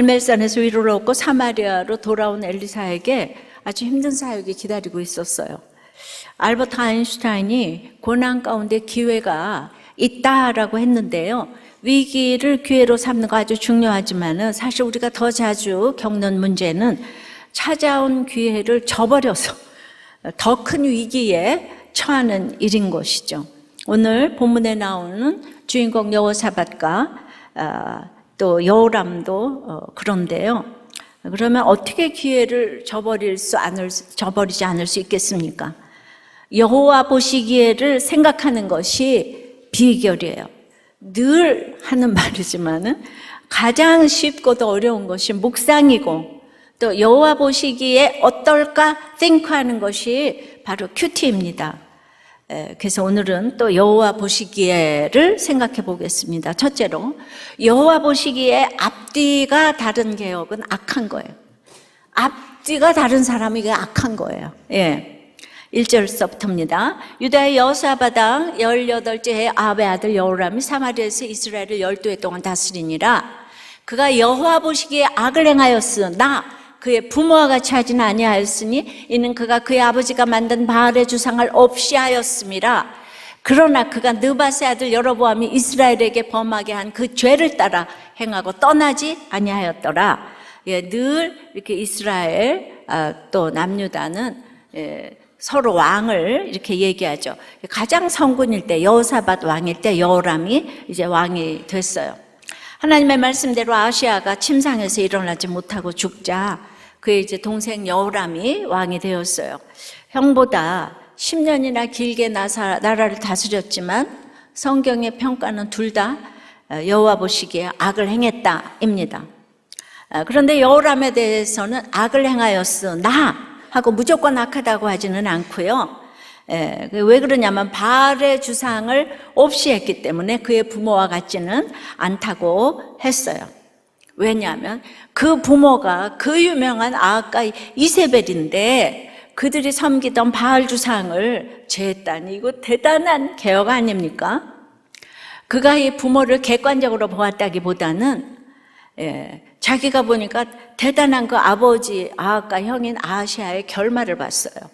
갈멜산에서 위로를 얻고 사마리아로 돌아온 엘리사에게 아주 힘든 사역이 기다리고 있었어요. 알버트 아인슈타인이 고난 가운데 기회가 있다라고 했는데요. 위기를 기회로 삼는 거 아주 중요하지만은 사실 우리가 더 자주 겪는 문제는 찾아온 기회를 저버려서 더 큰 위기에 처하는 일인 것이죠. 오늘 본문에 나오는 주인공 여호사밧과 또 여호람도 그런데요. 그러면 어떻게 기회를 저버리지 않을 수 있겠습니까? 여호와 보시기에를 생각하는 것이 비결이에요. 늘 하는 말이지만은 가장 쉽고도 어려운 것이 묵상이고 또 여호와 보시기에 어떨까 think하는 것이 바로 큐티입니다. 그래서 오늘은 또 여호와 보시기에를 생각해 보겠습니다. 첫째로 여호와 보시기에 앞뒤가 다른 개혁은 악한 거예요. 앞뒤가 다른 사람이 이게 악한 거예요. 1절서부터입니다. 유다의 여호사밧 왕 18째 해 아합의 아들 여호람이 사마리아에서 이스라엘을 12해 동안 다스리니라. 그가 여호와 보시기에 악을 행하였으나 그의 부모와 같이 하지는 아니하였으니 이는 그가 그의 아버지가 만든 바알의 주상을 없이 하였음이라. 그러나 그가 느밧의 아들 여로보암이 이스라엘에게 범하게 한 그 죄를 따라 행하고 떠나지 아니하였더라. 늘 이렇게 이스라엘 또 남유다는 서로 왕을 이렇게 얘기하죠. 가장 성군일 때 여호사밧 왕일 때 여호람이 이제 왕이 됐어요. 하나님의 말씀대로 아시아가 침상에서 일어나지 못하고 죽자 그의 이제 동생 여호람이 왕이 되었어요. 형보다 10년이나 길게 나라를 다스렸지만 성경의 평가는 둘 다 여호와 보시기에 악을 행했다입니다. 그런데 여호람에 대해서는 악을 행하였으나 하고 무조건 악하다고 하지는 않고요. 왜 그러냐면 바알의 주상을 없이 했기 때문에 그의 부모와 같지는 않다고 했어요. 왜냐하면 그 부모가 그 유명한 아합과 이세벨인데 그들이 섬기던 바알 주상을 제했다니 이거 대단한 개혁 아닙니까? 그가 이 부모를 객관적으로 보았다기보다는 자기가 보니까 대단한 그 아버지 아합과 형인 아하시아의 결말을 봤어요.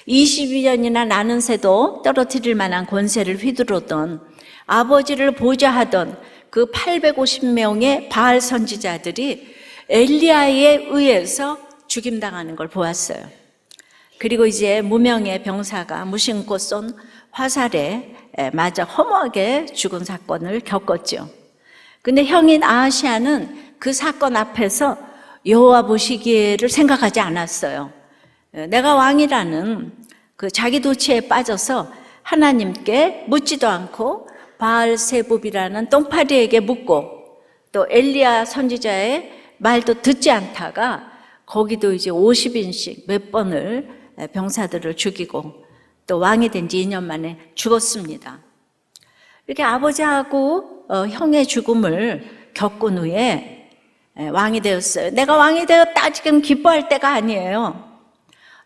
22년이나 나는 새도 떨어뜨릴 만한 권세를 휘두르던 아버지를 보좌하던 그 850명의 바알 선지자들이 엘리야에 의해서 죽임당하는 걸 보았어요. 그리고 이제 무명의 병사가 무심코 쏜 화살에 맞아 허무하게 죽은 사건을 겪었죠. 근데 형인 아하시아는 그 사건 앞에서 여호와 보시기에를 생각하지 않았어요. 내가 왕이라는 그 자기 도취에 빠져서 하나님께 묻지도 않고 바알세붑이라는 똥파리에게 묻고 또 엘리야 선지자의 말도 듣지 않다가 거기도 이제 50인씩 몇 번을 병사들을 죽이고 또 왕이 된 지 2년 만에 죽었습니다. 이렇게 아버지하고 형의 죽음을 겪은 후에 왕이 되었어요. 내가 왕이 되었다 지금 기뻐할 때가 아니에요.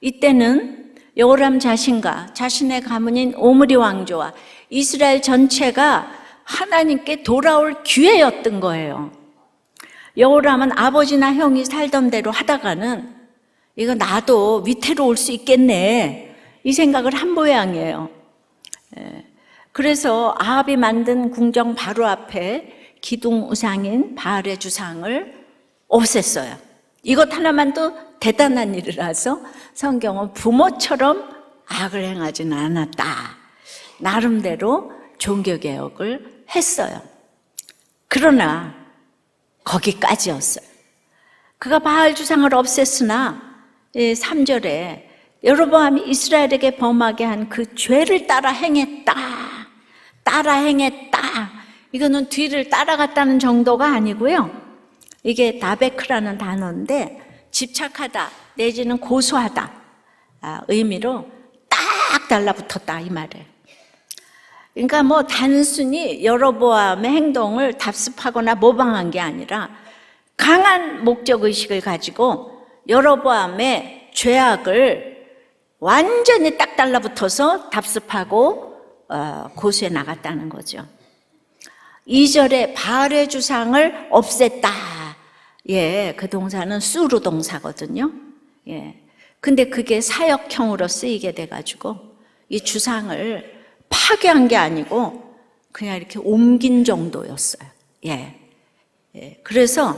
이때는 여호람 자신과 자신의 가문인 오므리 왕조와 이스라엘 전체가 하나님께 돌아올 기회였던 거예요. 여호람은 아버지나 형이 살던 대로 하다가는 이거 나도 위태로울 수 있겠네 이 생각을 한 모양이에요. 그래서 아합이 만든 궁정 바로 앞에 기둥 우상인 바알의 주상을 없앴어요. 이것 하나만도 대단한 일이라서 성경은 부모처럼 악을 행하지는 않았다. 나름대로 종교개혁을 했어요. 그러나 거기까지였어요. 그가 바알 주상을 없앴으나 3절에 여로보암이 이스라엘에게 범하게 한 그 죄를 따라 행했다. 이거는 뒤를 따라갔다는 정도가 아니고요. 이게 다베크라는 단어인데 집착하다 내지는 고소하다 의미로 딱 달라붙었다 이 말이에요. 그러니까 뭐 단순히 여로보암의 행동을 답습하거나 모방한 게 아니라 강한 목적의식을 가지고 여로보암의 죄악을 완전히 딱 달라붙어서 답습하고 고수해 나갔다는 거죠. 2절에 바알의 주상을 없앴다. 예, 그 동사는 수루 동사거든요. 예. 근데 그게 사역형으로 쓰이게 돼가지고 이 주상을 파괴한 게 아니고 그냥 이렇게 옮긴 정도였어요. 예. 예. 그래서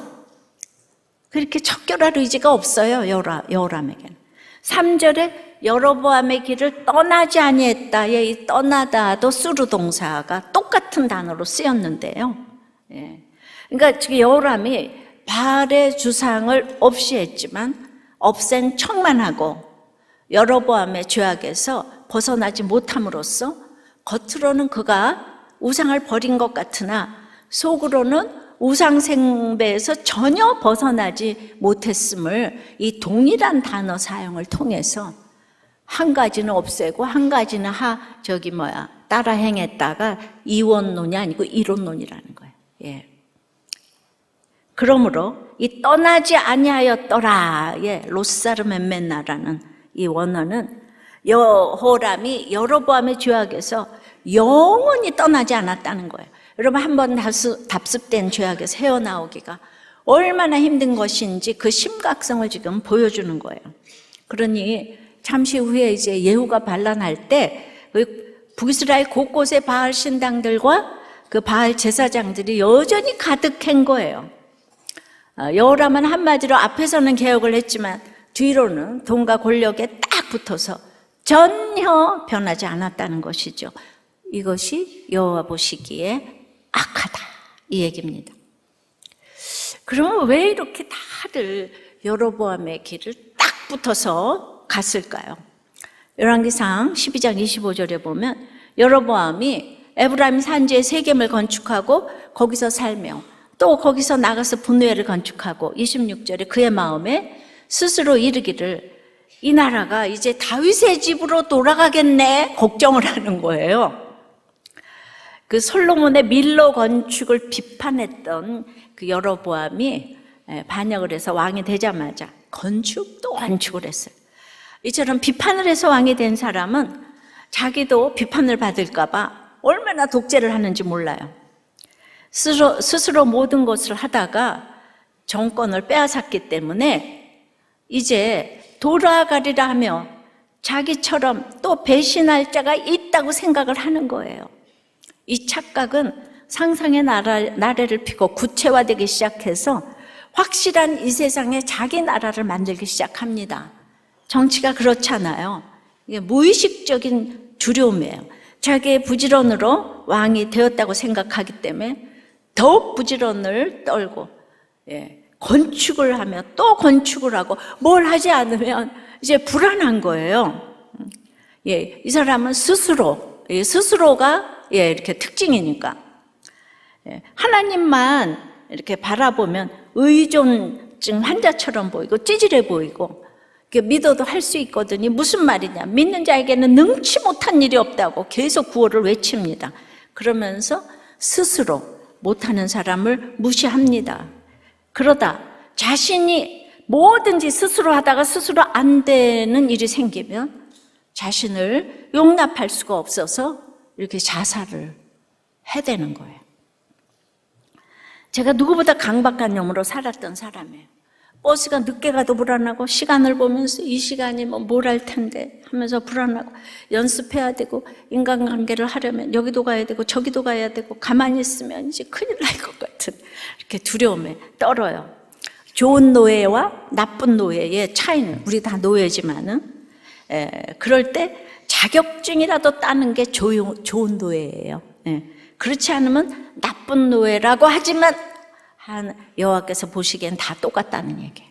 그렇게 척결할 의지가 없어요, 여호람에게는. 3절에 여로보암의 길을 떠나지 아니했다에 이 떠나다도 수루 동사가 똑같은 단어로 쓰였는데요. 예. 그러니까 지금 여호람이 바알의 주상을 없이 했지만 없앤 척만 하고 여로보암의 죄악에서 벗어나지 못함으로써 겉으로는 그가 우상을 버린 것 같으나 속으로는 우상 생배에서 전혀 벗어나지 못했음을 이 동일한 단어 사용을 통해서 한 가지는 없애고 한 가지는 따라 행했다가 이원론이 아니고 이론론이라는 거예요. 예. 그러므로 이 떠나지 아니하였더라의 로사르멘메나라는 이 원어는 여호람이 여로보암의 죄악에서 영원히 떠나지 않았다는 거예요. 여러분 한번 답습된 죄악에서 헤어나오기가 얼마나 힘든 것인지 그 심각성을 지금 보여주는 거예요. 그러니 잠시 후에 이제 예후가 반란할 때 북이스라엘 곳곳에 바알 신당들과 그 바알 제사장들이 여전히 가득한 거예요. 여호람은 한마디로 앞에서는 개혁을 했지만 뒤로는 돈과 권력에 딱 붙어서 전혀 변하지 않았다는 것이죠. 이것이 여호와 보시기에 악하다 이 얘기입니다. 그러면 왜 이렇게 다들 여로보암의 길을 딱 붙어서 갔을까요? 열왕기상 12장 25절에 보면 여로보암이 에브라임 산지에 세겜을 건축하고 거기서 살며 또 거기서 나가서 분노회를 건축하고 26절에 그의 마음에 스스로 이르기를 이 나라가 이제 다윗의 집으로 돌아가겠네 걱정을 하는 거예요. 그 솔로몬의 밀로 건축을 비판했던 그 여로보암이 반역을 해서 왕이 되자마자 건축도 건축을 했어요. 이처럼 비판을 해서 왕이 된 사람은 자기도 비판을 받을까 봐 얼마나 독재를 하는지 몰라요. 스스로 모든 것을 하다가 정권을 빼앗았기 때문에 이제 돌아가리라 하며 자기처럼 또 배신할 자가 있다고 생각을 하는 거예요. 이 착각은 상상의 나래를 피고 구체화되기 시작해서 확실한 이 세상에 자기 나라를 만들기 시작합니다. 정치가 그렇잖아요. 이게 무의식적인 두려움이에요. 자기의 부지런으로 왕이 되었다고 생각하기 때문에 더욱 부지런을 떨고 건축을 하며 또 건축을 하고 뭘 하지 않으면 이제 불안한 거예요. 이 사람은 스스로가 이렇게 특징이니까 하나님만 이렇게 바라보면 의존증 환자처럼 보이고 찌질해 보이고 믿어도 할 수 있거든요. 무슨 말이냐? 믿는 자에게는 능치 못한 일이 없다고 계속 구호를 외칩니다. 그러면서 스스로 못하는 사람을 무시합니다. 그러다 자신이 뭐든지 스스로 하다가 스스로 안 되는 일이 생기면 자신을 용납할 수가 없어서 이렇게 자살을 해대는 거예요. 제가 누구보다 강박한 놈으로 살았던 사람이에요. 버스가 늦게 가도 불안하고 시간을 보면서 이 시간이면 뭘 할 텐데 하면서 불안하고 연습해야 되고 인간관계를 하려면 여기도 가야 되고 저기도 가야 되고 가만히 있으면 이제 큰일 날 것 같은 이렇게 두려움에 떨어요. 좋은 노예와 나쁜 노예의 차이는 우리 다 노예지만은 그럴 때 자격증이라도 따는 게 좋은 노예예요. 그렇지 않으면 나쁜 노예라고 하지만 여호와께서 보시기엔 다 똑같다는 얘기예요.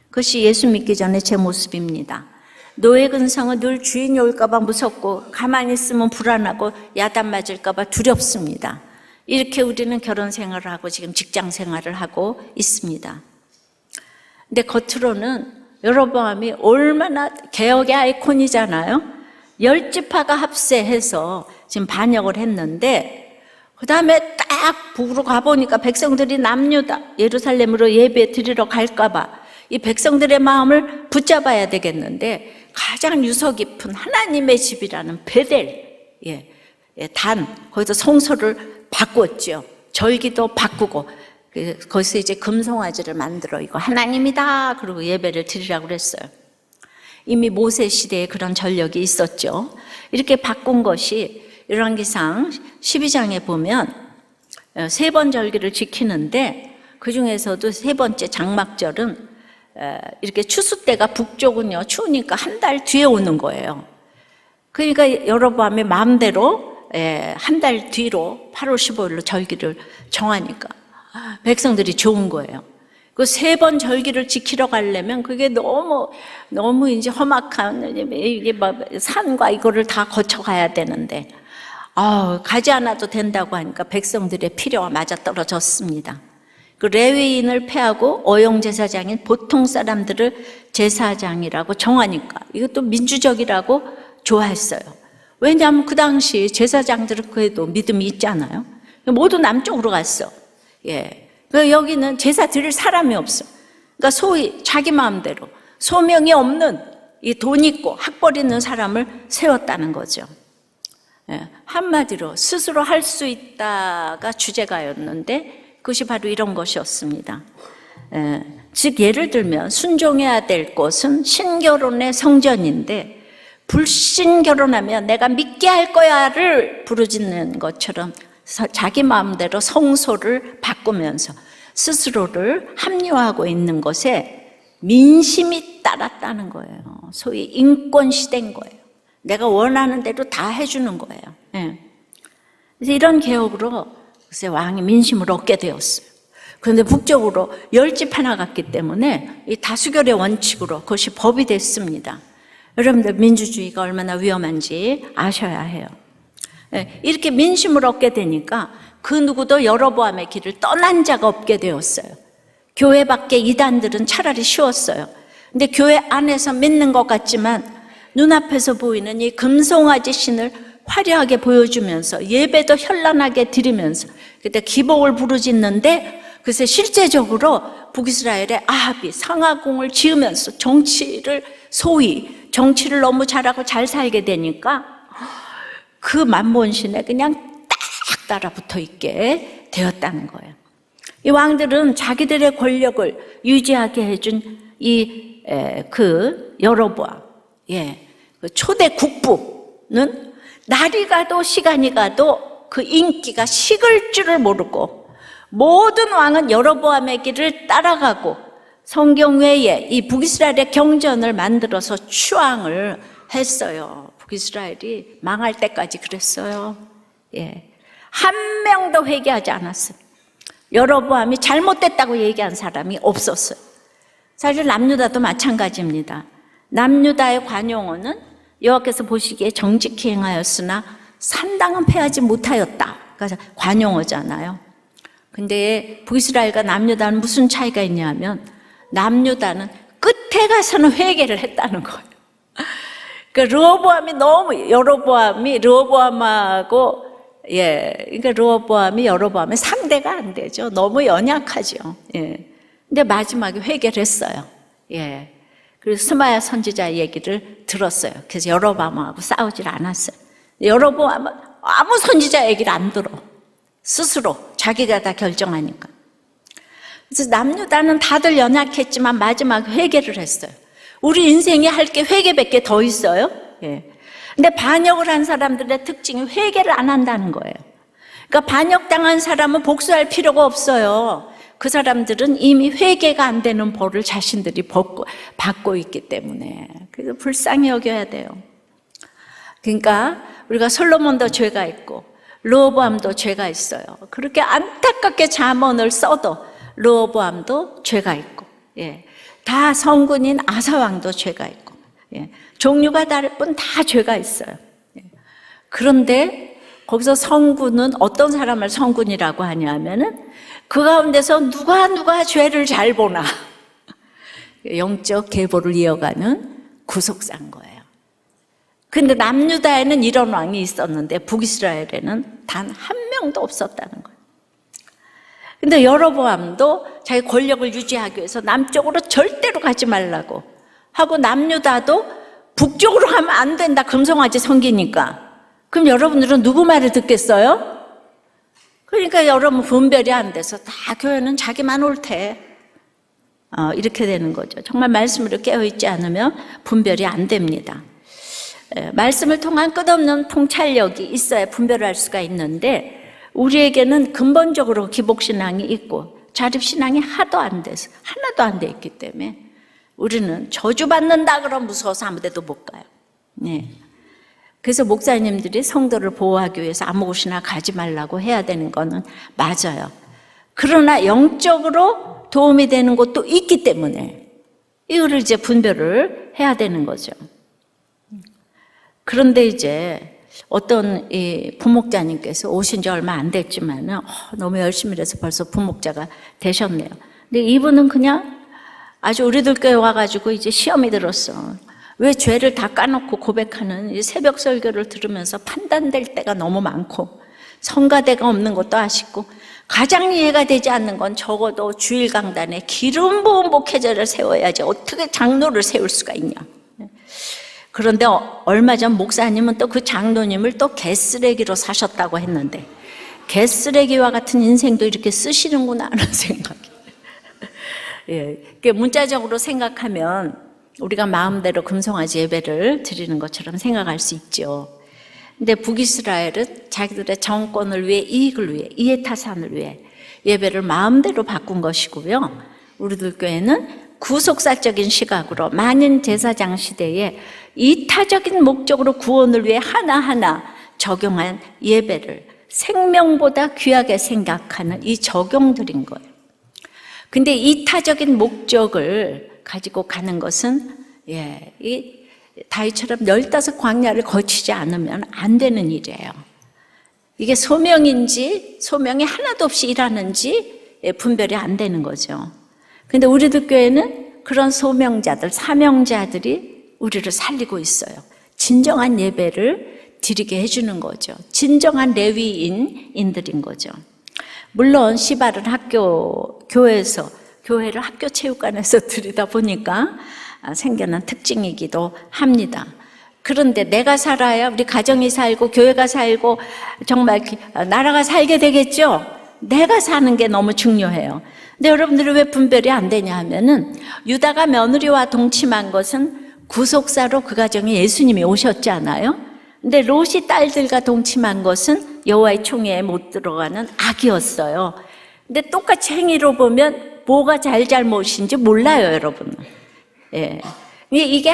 그것이 예수 믿기 전에 제 모습입니다. 노예 근성은 늘 주인이 올까 봐 무섭고 가만히 있으면 불안하고 야단 맞을까 봐 두렵습니다. 이렇게 우리는 결혼 생활을 하고 지금 직장 생활을 하고 있습니다. 근데 겉으로는 여로보암이 얼마나 개혁의 아이콘이잖아요. 10지파가 합세해서 지금 반역을 했는데 그 다음에 딱 북으로 가보니까 백성들이 남유다 예루살렘으로 예배 드리러 갈까봐 이 백성들의 마음을 붙잡아야 되겠는데 가장 유서 깊은 하나님의 집이라는 베델 단 거기서 성소를 바꿨죠. 절기도 바꾸고 거기서 이제 금송아지를 만들어 이거 하나님이다 그러고 예배를 드리라고 그랬어요. 이미 모세 시대에 그런 전력이 있었죠. 이렇게 바꾼 것이 열왕기상 12장에 보면 세 번 절기를 지키는데 그 중에서도 세 번째 장막절은 이렇게 추수 때가 북쪽은요 추우니까 한 달 뒤에 오는 거예요. 그러니까 여로보암이 마음대로 한 달 뒤로 8월 15일로 절기를 정하니까 백성들이 좋은 거예요. 그 세 번 절기를 지키러 가려면 그게 너무 이제 험악한 이게 산과 이거를 다 거쳐 가야 되는데 가지 않아도 된다고 하니까 백성들의 필요가 맞아 떨어졌습니다. 그 레위인을 폐하고 어용 제사장인 보통 사람들을 제사장이라고 정하니까 이것도 민주적이라고 좋아했어요. 왜냐하면 그 당시 제사장들은 그래도 믿음이 있잖아요. 모두 남쪽으로 갔어. 여기는 제사 드릴 사람이 없어. 그러니까 소위 자기 마음대로 소명이 없는 이 돈 있고 학벌 있는 사람을 세웠다는 거죠. 한마디로 스스로 할 수 있다가 주제가였는데 그것이 바로 이런 것이었습니다. 즉 예를 들면 순종해야 될 것은 신결혼의 성전인데 불신결혼하면 내가 믿게 할 거야를 부르짖는 것처럼 자기 마음대로 성소를 바꾸면서 스스로를 합리화하고 있는 것에 민심이 따랐다는 거예요. 소위 인권시대인 거예요. 내가 원하는 대로 다 해주는 거예요. 그래서 이런 개혁으로 글쎄 왕이 민심을 얻게 되었어요. 그런데 북쪽으로 10집 하나 갔기 때문에 이 다수결의 원칙으로 그것이 법이 됐습니다. 여러분들 민주주의가 얼마나 위험한지 아셔야 해요. 이렇게 민심을 얻게 되니까 그 누구도 여로보암의 길을 떠난 자가 없게 되었어요. 교회 밖에 이단들은 차라리 쉬웠어요. 근데 교회 안에서 믿는 것 같지만 눈앞에서 보이는 이 금송아지 신을 화려하게 보여주면서 예배도 현란하게 드리면서 그때 기복을 부르짖는데 그래서 실제적으로 북이스라엘의 아합이 상하궁을 지으면서 정치를 너무 잘하고 잘 살게 되니까 그 만몬신에 그냥 딱 따라붙어 있게 되었다는 거예요. 이 왕들은 자기들의 권력을 유지하게 해준 그 여로보암, 그 초대 국부는 날이 가도 시간이 가도 그 인기가 식을 줄을 모르고 모든 왕은 여로보암의 길을 따라가고 성경 외에 이 북이스라엘의 경전을 만들어서 추앙을 했어요. 북이스라엘이 망할 때까지 그랬어요. 한 명도 회개하지 않았어요. 여로보암이 잘못됐다고 얘기한 사람이 없었어요. 사실 남유다도 마찬가지입니다. 남유다의 관용어는 여호와께서 보시기에 정직히 행하였으나 산당은 패하지 못하였다. 그래서 관용어잖아요. 근데 북이스라엘과 남유다는 무슨 차이가 있냐면 남유다는 끝에 가서는 회개를 했다는 거예요. 그러니까 여로보암이 여로보암의 상대가 안 되죠. 너무 연약하죠. 근데 마지막에 회개를 했어요. 그래서 스마야 선지자 얘기를 들었어요. 그래서 여로보암하고 싸우질 않았어요. 여로보암은 아무 선지자 얘기를 안 들어. 스스로 자기가 다 결정하니까. 그래서 남유다는 다들 연약했지만 마지막에 회개를 했어요. 우리 인생에 할 게 회개밖에 더 있어요. 근데 반역을 한 사람들의 특징이 회개를 안 한다는 거예요. 그러니까 반역당한 사람은 복수할 필요가 없어요. 그 사람들은 이미 회개가 안 되는 벌을 자신들이 받고 있기 때문에 그래서 불쌍히 여겨야 돼요. 그러니까 우리가 솔로몬도 죄가 있고 르호보암도 죄가 있어요. 그렇게 안타깝게 잠언을 써도 르호보암도 죄가 있고 다 성군인 아사왕도 죄가 있고 종류가 다를 뿐 다 죄가 있어요. 그런데 거기서 성군은 어떤 사람을 성군이라고 하냐면은 그 가운데서 누가 죄를 잘 보나 영적 계보를 이어가는 구속사인 거예요. 근데 남유다에는 이런 왕이 있었는데 북이스라엘에는 단 한 명도 없었다는 거예요. 근데 여로보암도 자기 권력을 유지하기 위해서 남쪽으로 절대로 가지 말라고 하고 남유다도 북쪽으로 가면 안 된다. 금송아지 섬기니까. 그럼 여러분들은 누구 말을 듣겠어요? 그러니까 여러분 분별이 안 돼서 다 교회는 자기만 옳대. 이렇게 되는 거죠. 정말 말씀으로 깨어있지 않으면 분별이 안 됩니다. 말씀을 통한 끝없는 통찰력이 있어야 분별을 할 수가 있는데 우리에게는 근본적으로 기복신앙이 있고 자립신앙이 하나도 안 돼 있기 때문에 우리는 저주받는다 그러면 무서워서 아무 데도 못 가요. 네. 그래서 목사님들이 성도를 보호하기 위해서 아무 곳이나 가지 말라고 해야 되는 거는 맞아요. 그러나 영적으로 도움이 되는 곳도 있기 때문에 이거를 이제 분별을 해야 되는 거죠. 그런데 이제 어떤 이 부목자님께서 오신 지 얼마 안 됐지만은 너무 열심히 해서 벌써 부목자가 되셨네요. 근데 이분은 그냥 아주 우리들 교회 와가지고 이제 시험이 들었어. 왜 죄를 다 까놓고 고백하는 이 새벽 설교를 들으면서 판단될 때가 너무 많고 성가대가 없는 것도 아쉽고 가장 이해가 되지 않는 건 적어도 주일 강단에 기름 부은 목회자를 세워야지 어떻게 장로를 세울 수가 있냐. 그런데 얼마 전 목사님은 또 그 장로님을 또 개쓰레기로 사셨다고 했는데 개쓰레기와 같은 인생도 이렇게 쓰시는구나 하는 생각이. 예, 문자적으로 생각하면 우리가 마음대로 금송아지 예배를 드리는 것처럼 생각할 수 있죠. 근데 북이스라엘은 자기들의 정권을 위해, 이익을 위해, 이해타산을 위해 예배를 마음대로 바꾼 것이고요. 우리들 교회는 구속사적인 시각으로 만인 제사장 시대에 이타적인 목적으로 구원을 위해 하나하나 적용한 예배를 생명보다 귀하게 생각하는 이 적용들인 거예요. 근데 이타적인 목적을 가지고 가는 것은 이 다윗처럼 15광야를 거치지 않으면 안 되는 일이에요. 이게 소명인지 소명이 하나도 없이 일하는지 분별이 안 되는 거죠. 근데 우리들 교회는 그런 소명자들, 사명자들이 우리를 살리고 있어요. 진정한 예배를 드리게 해주는 거죠. 진정한 레위인들인 거죠. 물론 시발은 교회를 학교 체육관에서 드리다 보니까 생겨난 특징이기도 합니다. 그런데 내가 살아야 우리 가정이 살고 교회가 살고 정말 나라가 살게 되겠죠? 내가 사는 게 너무 중요해요. 근데 여러분들이 왜 분별이 안 되냐 하면은 유다가 며느리와 동침한 것은 구속사로 그 가정에 예수님이 오셨잖아요. 근데 롯이 딸들과 동침한 것은 여호와의 총회에 못 들어가는 악이었어요. 근데 똑같이 행위로 보면 뭐가 잘못인지 몰라요, 여러분. 예. 이게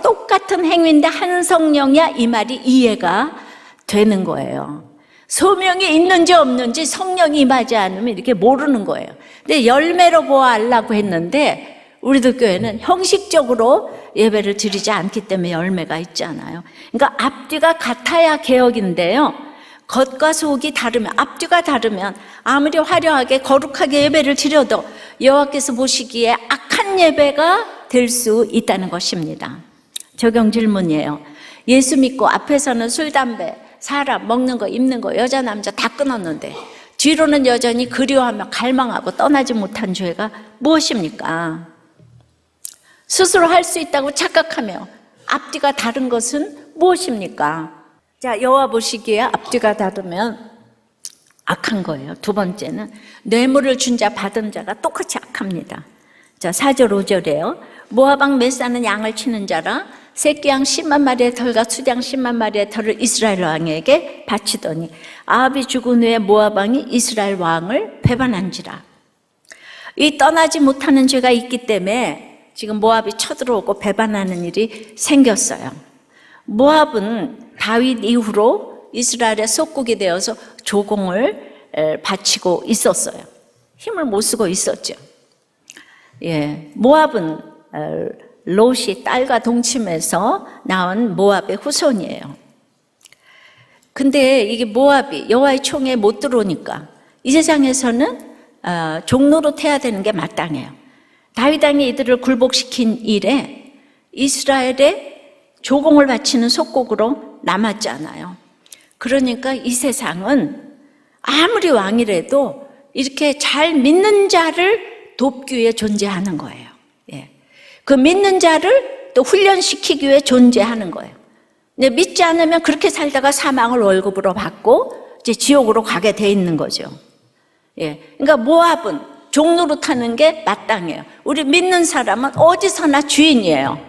똑같은 행위인데 한 성령이야 이 말이 이해가 되는 거예요. 소명이 있는지 없는지 성령이 임하지 않으면 이렇게 모르는 거예요. 근데 열매로 보아하려고 했는데 우리들 교회는 형식적으로 예배를 드리지 않기 때문에 열매가 있잖아요. 그러니까 앞뒤가 같아야 개혁인데요. 겉과 속이 다르면, 앞뒤가 다르면 아무리 화려하게 거룩하게 예배를 드려도 여호와께서 보시기에 악한 예배가 될 수 있다는 것입니다. 적용 질문이에요. 예수 믿고 앞에서는 술, 담배, 사람, 먹는 거, 입는 거, 여자, 남자 다 끊었는데 뒤로는 여전히 그리워하며 갈망하고 떠나지 못한 죄가 무엇입니까? 스스로 할 수 있다고 착각하며 앞뒤가 다른 것은 무엇입니까? 자, 여호와 보시기에 앞뒤가 다르면 악한 거예요. 두 번째는 뇌물을 준 자 받은 자가 똑같이 악합니다. 자, 4절 5절이에요. 모압왕 메사는 양을 치는 자라 새끼양 10만 마리의 털과 수장 10만 마리의 털을 이스라엘 왕에게 바치더니 아합이 죽은 후에 모압 왕이 이스라엘 왕을 배반한지라. 이 떠나지 못하는 죄가 있기 때문에 지금 모압이 쳐들어오고 배반하는 일이 생겼어요. 모압은 다윗 이후로 이스라엘의 속국이 되어서 조공을 바치고 있었어요. 힘을 못 쓰고 있었죠. 모압은 롯이 딸과 동침해서 낳은 모압의 후손이에요. 근데 이게 모압이 여호와의 총회에 못 들어오니까 이 세상에서는 종노릇 해야 되는 게 마땅해요. 다윗 왕이 이들을 굴복시킨 일에 이스라엘의 조공을 바치는 속국으로 남았잖아요. 그러니까 이 세상은 아무리 왕이라도 이렇게 잘 믿는 자를 돕기 위해 존재하는 거예요. 그 믿는 자를 또 훈련시키기 위해 존재하는 거예요. 근데 믿지 않으면 그렇게 살다가 사망을 월급으로 받고 이제 지옥으로 가게 돼 있는 거죠. 예. 그러니까 모압은 종 노릇하는 게 마땅해요. 우리 믿는 사람은 어디서나 주인이에요.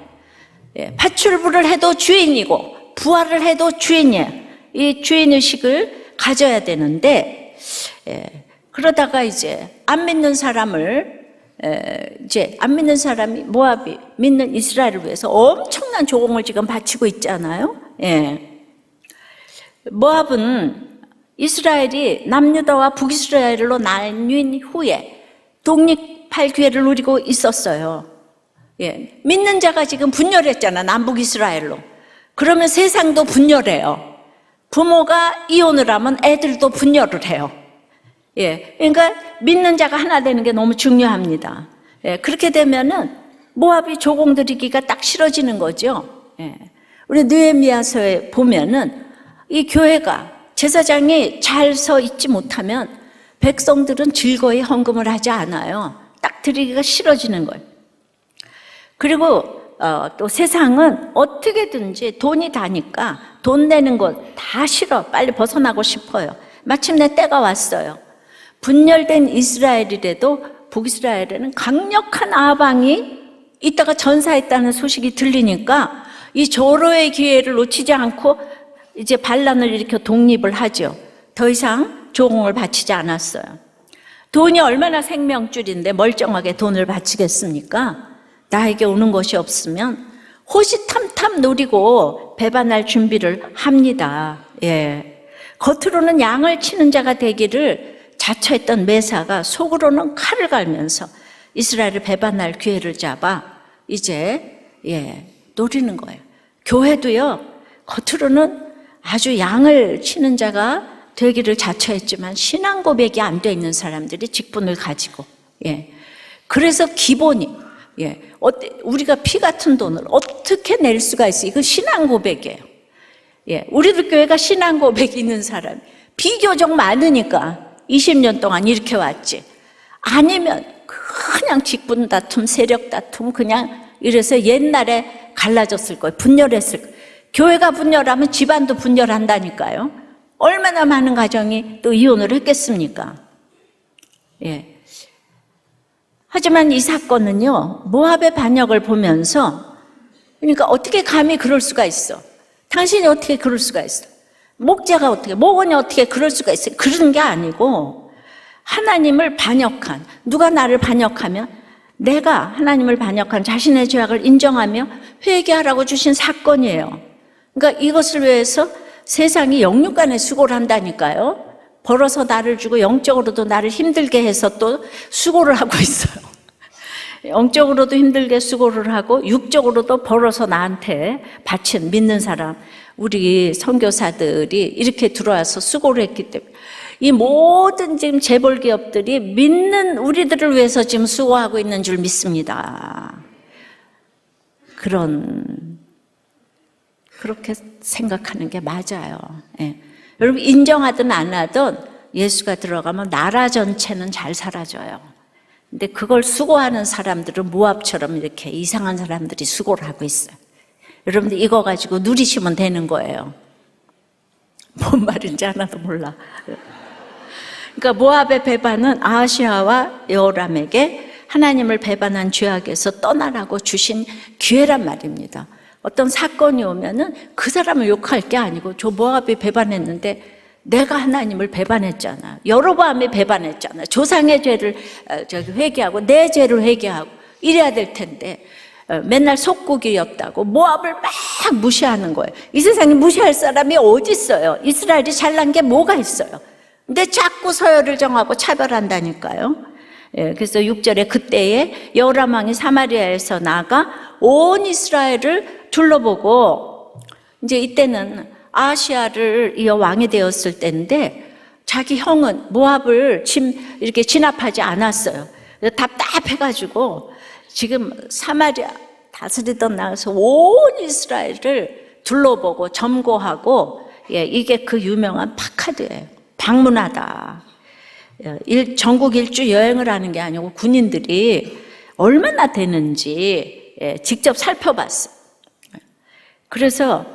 예. 파출부를 해도 주인이고 부활을 해도 주인이에요. 이 주인의식을 가져야 되는데, 예. 그러다가 이제 안 믿는 사람을 이제 안 믿는 사람이 모압이 믿는 이스라엘을 위해서 엄청난 조공을 지금 바치고 있잖아요. 예. 모압은 이스라엘이 남유다와 북이스라엘로 나뉜 후에 독립할 기회를 누리고 있었어요. 예. 믿는 자가 지금 분열했잖아, 남북 이스라엘로. 그러면 세상도 분열해요. 부모가 이혼을 하면 애들도 분열을 해요. 예. 그러니까 믿는 자가 하나 되는 게 너무 중요합니다. 예. 그렇게 되면은 모압이 조공들이기가 딱 싫어지는 거죠. 예. 우리 느헤미야서에 보면은 이 교회가 제사장이 잘 서 있지 못하면 백성들은 즐거이 헌금을 하지 않아요. 딱 드리기가 싫어지는 거예요. 그리고 또 세상은 어떻게든지 돈이 다니까 돈 내는 것 다 싫어. 빨리 벗어나고 싶어요. 마침내 때가 왔어요. 분열된 이스라엘이라도 북이스라엘에는 강력한 아방이 이따가 전사했다는 소식이 들리니까 이 절호의 기회를 놓치지 않고 이제 반란을 일으켜 독립을 하죠. 더 이상 조공을 바치지 않았어요. 돈이 얼마나 생명줄인데 멀쩡하게 돈을 바치겠습니까? 나에게 오는 것이 없으면 호시탐탐 노리고 배반할 준비를 합니다. 예. 겉으로는 양을 치는 자가 되기를 자처했던 메사가 속으로는 칼을 갈면서 이스라엘을 배반할 기회를 잡아 이제 노리는 거예요. 교회도요, 겉으로는 아주 양을 치는 자가 되기를 자처했지만 신앙 고백이 안 돼 있는 사람들이 직분을 가지고, 그래서 기본이, 우리가 피 같은 돈을 어떻게 낼 수가 있어요? 이거 신앙 고백이에요. 우리들 교회가 신앙 고백이 있는 사람이 비교적 많으니까 20년 동안 이렇게 왔지. 아니면 그냥 직분 다툼, 세력 다툼, 그냥 이래서 옛날에 갈라졌을 거예요. 분열했을 거예요. 교회가 분열하면 집안도 분열한다니까요. 얼마나 많은 가정이 또 이혼을 했겠습니까? 하지만 이 사건은요, 모압의 반역을 보면서, 그러니까 어떻게 감히 그럴 수가 있어? 당신이 어떻게 그럴 수가 있어? 목자가 어떻게, 목원이 어떻게 그럴 수가 있어? 그런 게 아니고, 하나님을 반역한, 누가 나를 반역하면 내가 하나님을 반역한 자신의 죄악을 인정하며 회개하라고 주신 사건이에요. 그러니까 이것을 위해서 세상이 영육간에 수고를 한다니까요. 벌어서 나를 주고 영적으로도 나를 힘들게 해서 또 수고를 하고 있어요. 영적으로도 힘들게 수고를 하고 육적으로도 벌어서 나한테 바친 믿는 사람, 우리 선교사들이 이렇게 들어와서 수고를 했기 때문에 이 모든 지금 재벌 기업들이 믿는 우리들을 위해서 지금 수고하고 있는 줄 믿습니다. 그렇게 생각하는 게 맞아요. 여러분, 인정하든 안 하든 예수가 들어가면 나라 전체는 잘 사라져요. 근데 그걸 수고하는 사람들은 모압처럼 이렇게 이상한 사람들이 수고를 하고 있어요. 여러분들 이거 가지고 누리시면 되는 거예요. 뭔 말인지 하나도 몰라. 그러니까 모압의 배반은 아하시아와 여호람에게 하나님을 배반한 죄악에서 떠나라고 주신 기회란 말입니다. 어떤 사건이 오면은 그 사람을 욕할 게 아니고 저 모압이 배반했는데 내가 하나님을 배반했잖아. 여로보암이 배반했잖아. 조상의 죄를 회개하고 내 죄를 회개하고 이래야 될 텐데 맨날 속국이었다고 모압을 막 무시하는 거예요. 이 세상에 무시할 사람이 어디 있어요? 이스라엘이 잘난 게 뭐가 있어요? 근데 자꾸 서열을 정하고 차별한다니까요. 그래서 6절에 그때에 여호람 왕이 사마리아에서 나가 온 이스라엘을 둘러보고, 이제 이때는 아하시아를 이어 왕이 되었을 때인데 자기 형은 모압을 이렇게 진압하지 않았어요. 답답해가지고 지금 사마리아 다스리던 나가서 온 이스라엘을 둘러보고 점거하고, 이게 그 유명한 파카드예요. 방문하다. 전국 일주 여행을 하는 게 아니고 군인들이 얼마나 되는지 직접 살펴봤어요. 그래서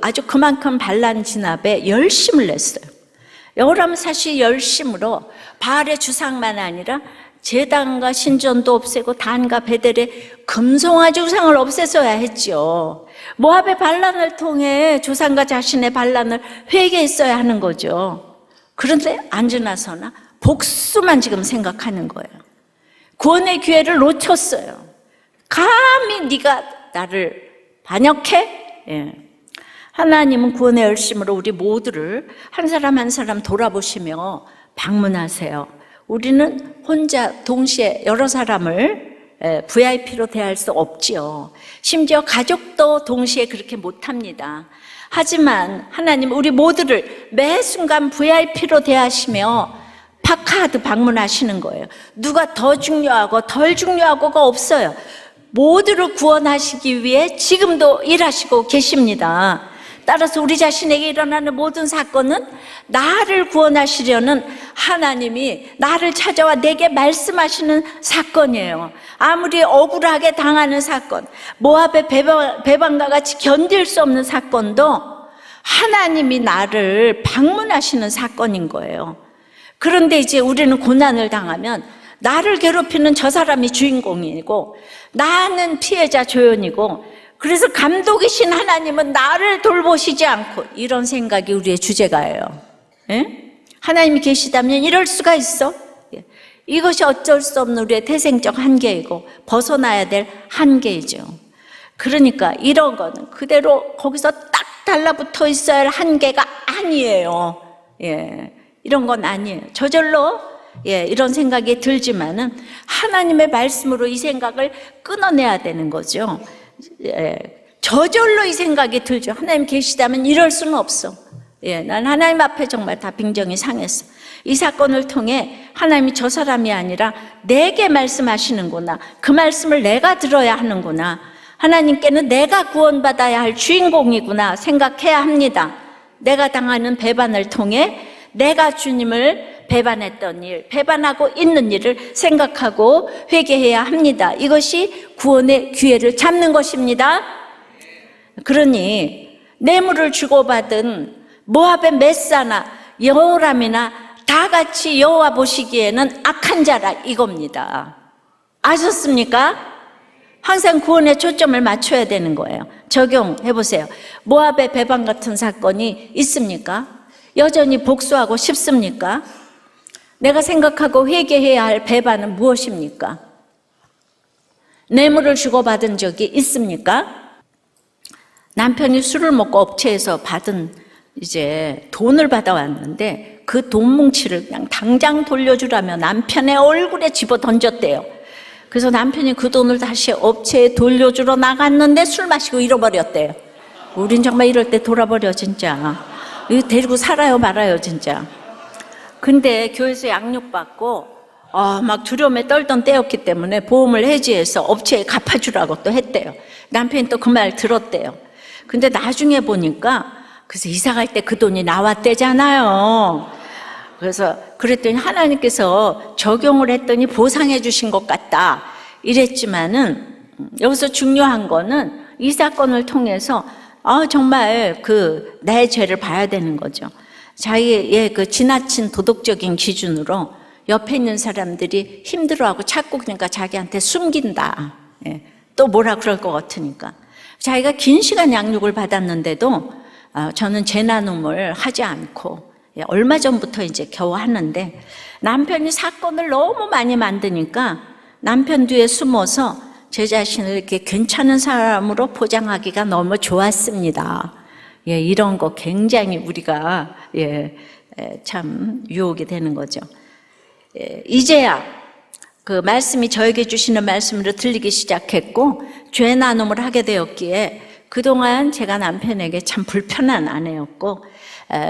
아주 그만큼 반란 진압에 열심을 냈어요. 여호람은 사실 열심으로 바알의 주상만 아니라 제단과 신전도 없애고 단과 베델의 금송아지 우상을 없애서야 했죠. 모압의 반란을 통해 조상과 자신의 반란을 회개했어야 하는 거죠. 그런데 앉으나서나 복수만 지금 생각하는 거예요. 구원의 기회를 놓쳤어요. 감히 네가 나를 반역해? 예. 하나님은 구원의 열심으로 우리 모두를 한 사람 한 사람 돌아보시며 방문하세요. 우리는 혼자 동시에 여러 사람을 VIP로 대할 수 없지요. 심지어 가족도 동시에 그렇게 못합니다. 하지만 하나님 우리 모두를 매 순간 VIP로 대하시며 파카드 방문하시는 거예요. 누가 더 중요하고 덜 중요하고가 없어요. 모두를 구원하시기 위해 지금도 일하시고 계십니다. 따라서 우리 자신에게 일어나는 모든 사건은 나를 구원하시려는 하나님이 나를 찾아와 내게 말씀하시는 사건이에요. 아무리 억울하게 당하는 사건, 모압의 배반과 같이 견딜 수 없는 사건도 하나님이 나를 방문하시는 사건인 거예요. 그런데 이제 우리는 고난을 당하면 나를 괴롭히는 저 사람이 주인공이고 나는 피해자 조연이고, 그래서 감독이신 하나님은 나를 돌보시지 않고, 이런 생각이 우리의 주제가예요. 예? 하나님이 계시다면 이럴 수가 있어? 예. 이것이 어쩔 수 없는 우리의 태생적 한계이고 벗어나야 될 한계이죠. 그러니까 이런 거는 그대로 거기서 딱 달라붙어 있어야 할 한계가 아니에요. 예. 이런 건 아니에요. 저절로 이런 생각이 들지만은 하나님의 말씀으로 이 생각을 끊어내야 되는 거죠. 저절로 이 생각이 들죠. 하나님 계시다면 이럴 수는 없어. 난 하나님 앞에 정말 다 빈정이 상했어. 이 사건을 통해 하나님이 저 사람이 아니라 내게 말씀하시는구나. 그 말씀을 내가 들어야 하는구나. 하나님께는 내가 구원받아야 할 주인공이구나 생각해야 합니다. 내가 당하는 배반을 통해 내가 주님을 배반했던 일, 배반하고 있는 일을 생각하고 회개해야 합니다. 이것이 구원의 기회를 잡는 것입니다. 그러니 뇌물을 주고받은 모압의 메사나 여호람이나 다 같이 여호와 보시기에는 악한 자라 이겁니다. 아셨습니까? 항상 구원에 초점을 맞춰야 되는 거예요. 적용해 보세요. 모압의 배반 같은 사건이 있습니까? 여전히 복수하고 싶습니까? 내가 생각하고 회개해야 할 배반은 무엇입니까? 뇌물을 주고받은 적이 있습니까? 남편이 술을 먹고 업체에서 받은 이제 돈을 받아왔는데 그 돈 뭉치를 그냥 당장 돌려주라며 남편의 얼굴에 집어 던졌대요. 그래서 남편이 그 돈을 다시 업체에 돌려주러 나갔는데 술 마시고 잃어버렸대요. 우린 정말 이럴 때 돌아버려 진짜. 이거 데리고 살아요 말아요 진짜. 근데 교회에서 양육받고 막 두려움에 떨던 때였기 때문에 보험을 해지해서 업체에 갚아주라고 또 했대요. 남편이 또 그 말 들었대요. 근데 나중에 보니까 그래서 이사 갈 때 그 돈이 나왔대잖아요. 그래서 그랬더니 하나님께서 적용을 했더니 보상해 주신 것 같다 이랬지만은, 여기서 중요한 거는 이 사건을 통해서 정말 내 죄를 봐야 되는 거죠. 자기의 그 지나친 도덕적인 기준으로 옆에 있는 사람들이 힘들어하고 자꾸 그러니까 자기한테 숨긴다. 또 뭐라 그럴 것 같으니까. 자기가 긴 시간 양육을 받았는데도 저는 제 나눔을 하지 않고 얼마 전부터 이제 겨우 하는데, 남편이 사건을 너무 많이 만드니까 남편 뒤에 숨어서 제 자신을 이렇게 괜찮은 사람으로 포장하기가 너무 좋았습니다. 이런 거 굉장히 우리가 참 유혹이 되는 거죠. 이제야 그 말씀이 저에게 주시는 말씀으로 들리기 시작했고 죄 나눔을 하게 되었기에 그동안 제가 남편에게 참 불편한 아내였고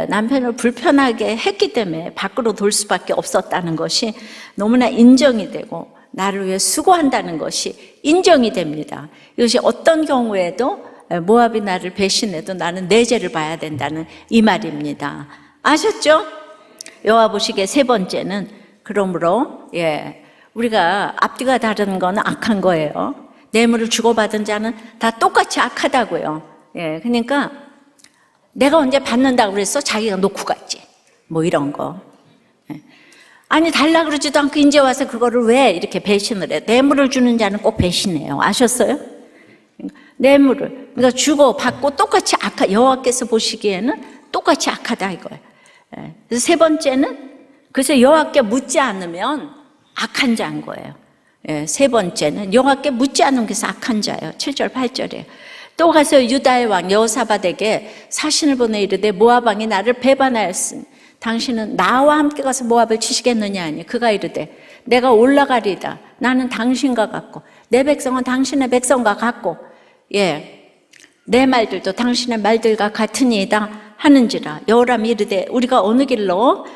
남편을 불편하게 했기 때문에 밖으로 돌 수밖에 없었다는 것이 너무나 인정이 되고 나를 위해 수고한다는 것이 인정이 됩니다. 이것이 어떤 경우에도 모압이 나를 배신해도 나는 내 죄를 봐야 된다는 이 말입니다. 아셨죠? 여호와 보시기에 세 번째는 그러므로 우리가 앞뒤가 다른 건 악한 거예요. 뇌물을 주고받은 자는 다 똑같이 악하다고요. 그러니까 내가 언제 받는다고 그랬어? 자기가 놓고 갔지. 뭐 이런 거. 아니 달라 그러지도 않고 이제 와서 그거를 왜 이렇게 배신을 해? 뇌물을 주는 자는 꼭 배신해요. 아셨어요? 뇌물을 그러니까 주고 받고 똑같이 여호와께서 보시기에는 똑같이 악하다 이거예요. 그래서 세 번째는 그래서 여호와께 묻지 않으면 악한 자인 거예요. 세 번째는 여호와께 묻지 않은 것이 악한 자예요. 7절 8절이에요. 또 가서 유다의 왕 여호사밧에게 사신을 보내 이르되 모압 왕이 나를 배반하였으니 당신은 나와 함께 가서 모압을 치시겠느냐 하니 그가 이르되 내가 올라가리이다. 나는 당신과 같고 내 백성은 당신의 백성과 같고 내 말들도 당신의 말들과 같으니이다 하는지라. 여호람이 이르되 우리가 어느 길로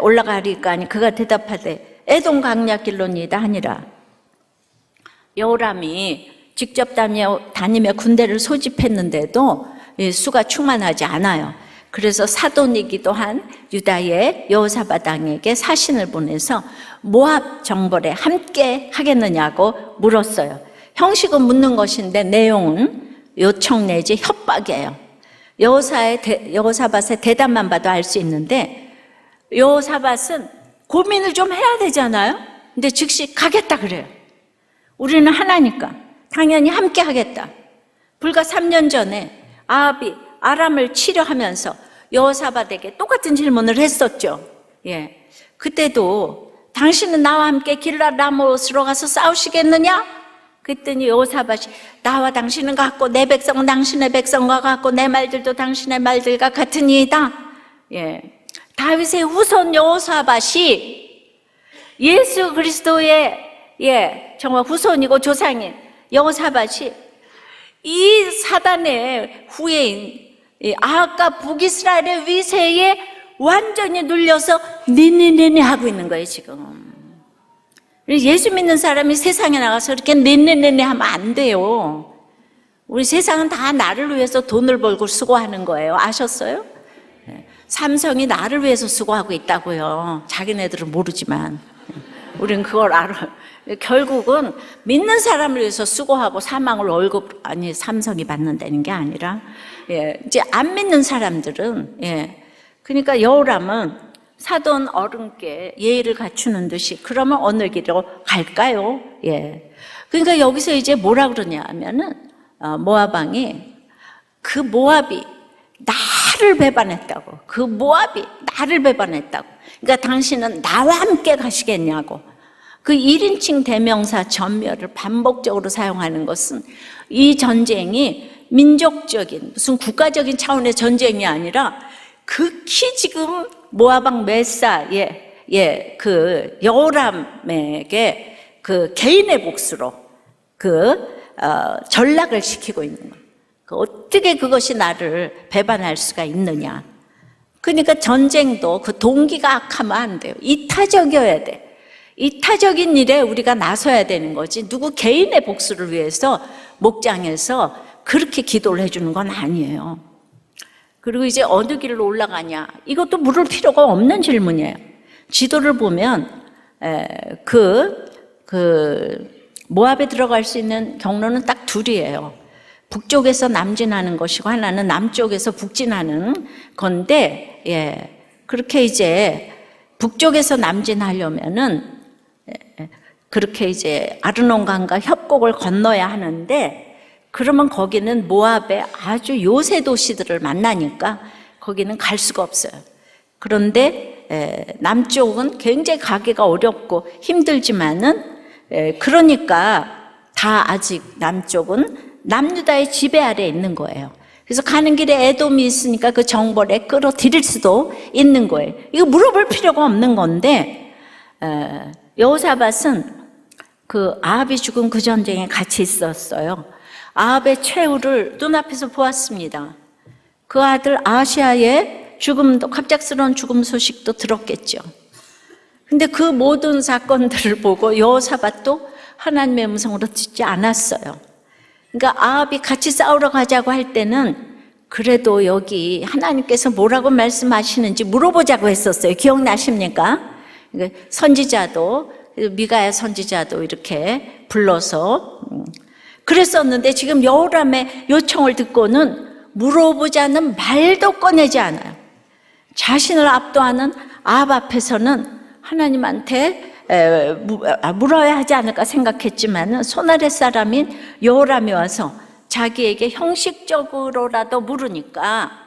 올라가리까 하니 그가 대답하되 에돔 강약 길로니이다 하니라. 여호람이 직접 다니며 군대를 소집했는데도 수가 충만하지 않아요. 그래서 사돈이기도 한 유다의 여호사밧 왕에게 사신을 보내서 모압 정벌에 함께 하겠느냐고 물었어요. 형식은 묻는 것인데 내용은 요청 내지 협박이에요. 여호사밧의 대답만 봐도 알 수 있는데 여호사밧은 고민을 좀 해야 되잖아요. 근데 즉시 가겠다 그래요. 우리는 하나니까 당연히 함께 하겠다. 불과 3년 전에 아합이 아람을 치려 하면서 여호사밧에게 똑같은 질문을 했었죠. 그때도 당신은 나와 함께 길랏 라못으로 가서 싸우시겠느냐? 그랬더니 여호사밧이 나와 당신은 같고 내 백성은 당신의 백성과 같고 내 말들도 당신의 말들과 같으니이다. 다윗의 후손 여호사밧이 예수 그리스도의 정말 후손이고 조상인 여호사밧이 이 사단의 후예인 아합과 북이스라엘의 위세에 완전히 눌려서 니니니니 하고 있는 거예요 지금. 예수 믿는 사람이 세상에 나가서 이렇게 니니니니 하면 안 돼요. 우리 세상은 다 나를 위해서 돈을 벌고 수고하는 거예요. 아셨어요? 삼성이 나를 위해서 수고하고 있다고요. 자기네들은 모르지만 우리는 그걸 알아요. 결국은 믿는 사람을 위해서 수고하고 사망을 삼성이 받는다는 게 아니라 이제 안 믿는 사람들은 그러니까 여호람은 사돈 어른께 예의를 갖추는 듯이 그러면 어느 길로 갈까요? 그러니까 여기서 이제 뭐라 그러냐 하면은 모압 왕이 그 모압이 나를 배반했다고. 그 모압이 나를 배반했다고. 그러니까 당신은 나와 함께 가시겠냐고. 그 1인칭 대명사 전멸을 반복적으로 사용하는 것은 이 전쟁이 민족적인 무슨 국가적인 차원의 전쟁이 아니라 극히 지금 모압 왕 메사의 그 여호람에게 그 개인의 몫으로 전락을 시키고 있는 거예요. 어떻게 그것이 나를 배반할 수가 있느냐. 그러니까 전쟁도 그 동기가 악하면 안 돼요. 이타적이어야 돼. 이타적인 일에 우리가 나서야 되는 거지 누구 개인의 복수를 위해서 목장에서 그렇게 기도를 해주는 건 아니에요. 그리고 이제 어느 길로 올라가냐 이것도 물을 필요가 없는 질문이에요. 지도를 보면 모압에 들어갈 수 있는 경로는 딱 둘이에요. 북쪽에서 남진하는 것이고 하나는 남쪽에서 북진하는 건데 그렇게 이제 북쪽에서 남진하려면은 그렇게 이제 아르논강과 협곡을 건너야 하는데 그러면 거기는 모압의 아주 요새 도시들을 만나니까 거기는 갈 수가 없어요. 그런데 남쪽은 굉장히 가기가 어렵고 힘들지만은 그러니까 다 아직 남쪽은 남유다의 지배 아래에 있는 거예요. 그래서 가는 길에 에돔이 있으니까 그 정벌에 끌어들일 수도 있는 거예요. 이거 물어볼 필요가 없는 건데 여호사밧은 그 아합이 죽은 그 전쟁에 같이 있었어요. 아합의 최후를 눈앞에서 보았습니다. 그 아들 아시아의 죽음도 갑작스러운 죽음 소식도 들었겠죠. 근데 그 모든 사건들을 보고 여호사밧도 하나님의 음성으로 듣지 않았어요. 그러니까 아합이 같이 싸우러 가자고 할 때는 그래도 여기 하나님께서 뭐라고 말씀하시는지 물어보자고 했었어요. 기억나십니까? 선지자도 미가야 선지자도 이렇게 불러서 그랬었는데 지금 여호람의 요청을 듣고는 물어보자는 말도 꺼내지 않아요. 자신을 압도하는 아합 앞에서는 하나님한테 물어야 하지 않을까 생각했지만 손아랫 사람인 여호람이 와서 자기에게 형식적으로라도 물으니까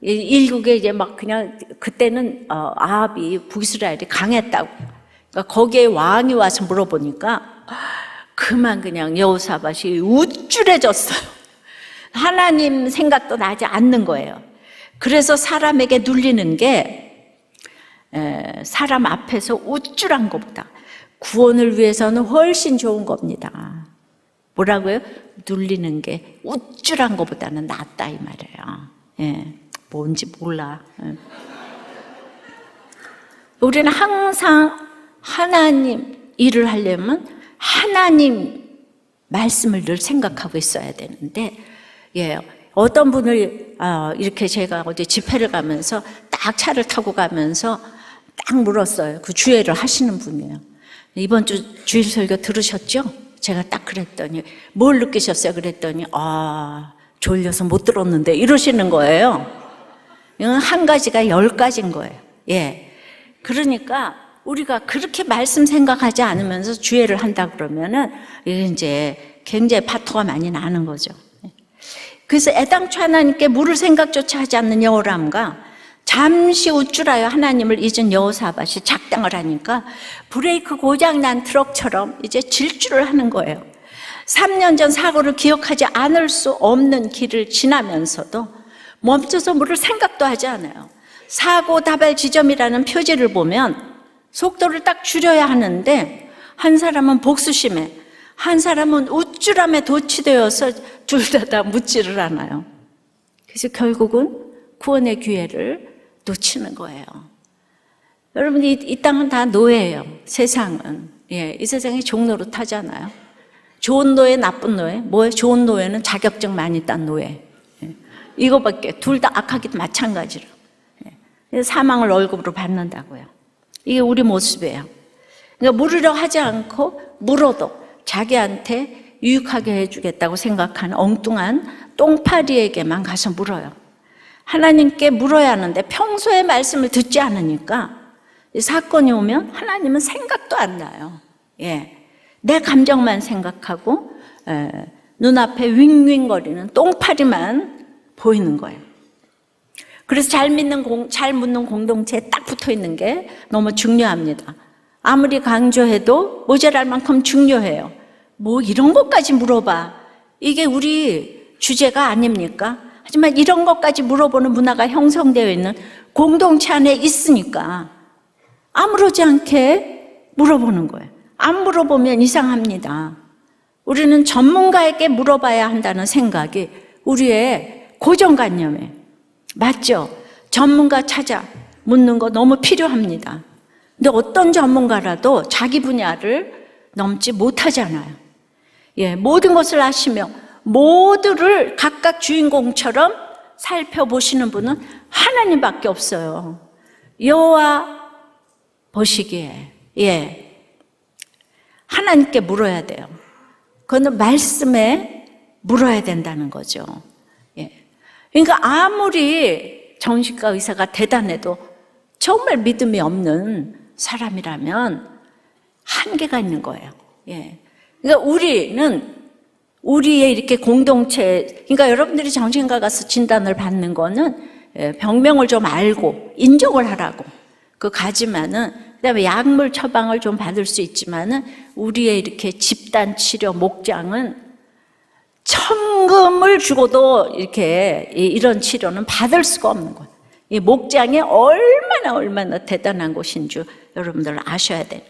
일국에 이제 막 그냥 그때는 아합이 북이스라엘이 강했다고, 그러니까 거기에 왕이 와서 물어보니까 그만 그냥 여호사밧이 우쭐해졌어요. 하나님 생각도 나지 않는 거예요. 그래서 사람에게 눌리는 게 사람 앞에서 우쭐한 것보다 구원을 위해서는 훨씬 좋은 겁니다. 뭐라고요? 눌리는 게 우쭐한 것보다는 낫다 이 말이에요. 예, 뭔지 몰라. 우리는 항상 하나님 일을 하려면 하나님 말씀을 늘 생각하고 있어야 되는데, 예, 어떤 분을 이렇게 제가 어제 집회를 가면서 딱 차를 타고 가면서 딱 물었어요. 그 주회를 하시는 분이에요. 이번 주 주일 설교 들으셨죠? 제가 딱 그랬더니 뭘 느끼셨어요? 그랬더니 졸려서 못 들었는데 이러시는 거예요. 한 가지가 10가지인 거예요. 예, 그러니까 우리가 그렇게 말씀 생각하지 않으면서 주회를 한다 그러면은 이제 굉장히 파토가 많이 나는 거죠. 그래서 애당초 하나님께 물을 생각조차 하지 않는 여호람과 잠시 우쭐하여 하나님을 잊은 여호사밧이 작당을 하니까 브레이크 고장난 트럭처럼 이제 질주를 하는 거예요. 3년 전 사고를 기억하지 않을 수 없는 길을 지나면서도 멈춰서 물을 생각도 하지 않아요. 사고 다발 지점이라는 표지를 보면 속도를 딱 줄여야 하는데 한 사람은 복수심에, 한 사람은 우쭐함에 도취되어서 둘 다 묻지를 않아요. 그래서 결국은 구원의 기회를 놓치는 거예요. 여러분, 이 땅은 다 노예예요. 세상은. 예, 이 세상이 종노릇하잖아요. 좋은 노예, 나쁜 노예. 뭐예요? 좋은 노예는 자격증 많이 딴 노예. 예, 이거밖에. 둘 다 악하기도 마찬가지로. 예, 사망을 월급으로 받는다고요. 이게 우리 모습이에요. 그러니까 물으려 하지 않고 물어도 자기한테 유익하게 해주겠다고 생각하는 엉뚱한 똥파리에게만 가서 물어요. 하나님께 물어야 하는데 평소에 말씀을 듣지 않으니까 사건이 오면 하나님은 생각도 안 나요. 예, 내 감정만 생각하고 눈앞에 윙윙거리는 똥파리만 보이는 거예요. 그래서 잘 묻는 공동체에 딱 붙어 있는 게 너무 중요합니다. 아무리 강조해도 모자랄 만큼 중요해요. 뭐 이런 것까지 물어봐. 이게 우리 주제가 아닙니까? 하지만 이런 것까지 물어보는 문화가 형성되어 있는 공동체 안에 있으니까 아무렇지 않게 물어보는 거예요. 안 물어보면 이상합니다. 우리는 전문가에게 물어봐야 한다는 생각이 우리의 고정관념이에요. 맞죠? 전문가 찾아 묻는 거 너무 필요합니다. 근데 어떤 전문가라도 자기 분야를 넘지 못하잖아요. 예, 모든 것을 아시며 모두를 각각 주인공처럼 살펴보시는 분은 하나님밖에 없어요. 여호와 보시기에, 예, 하나님께 물어야 돼요. 그거는 말씀에 물어야 된다는 거죠. 예, 그러니까 아무리 정신과 의사가 대단해도 정말 믿음이 없는 사람이라면 한계가 있는 거예요. 예, 그러니까 우리의 이렇게 공동체, 그러니까 여러분들이 정신과 가서 진단을 받는 거는 병명을 좀 알고 인정을 하라고 가지만은, 그다음에 약물 처방을 좀 받을 수 있지만은 우리의 이렇게 집단 치료 목장은 천금을 주고도 이렇게 이런 치료는 받을 수가 없는 거예요. 이 목장이 얼마나 대단한 곳인 줄 여러분들 아셔야 돼요.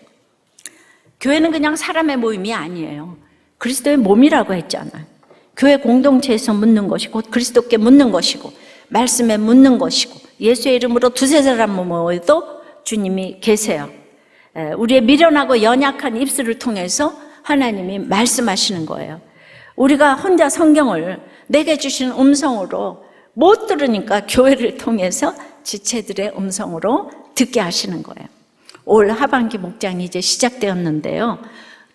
교회는 그냥 사람의 모임이 아니에요. 그리스도의 몸이라고 했잖아요. 교회 공동체에서 묻는 것이 곧 그리스도께 묻는 것이고 말씀에 묻는 것이고 예수의 이름으로 두세 사람 모여도 주님이 계세요. 우리의 미련하고 연약한 입술을 통해서 하나님이 말씀하시는 거예요. 우리가 혼자 성경을 내게 주신 음성으로 못 들으니까 교회를 통해서 지체들의 음성으로 듣게 하시는 거예요. 올 하반기 목장이 이제 시작되었는데요.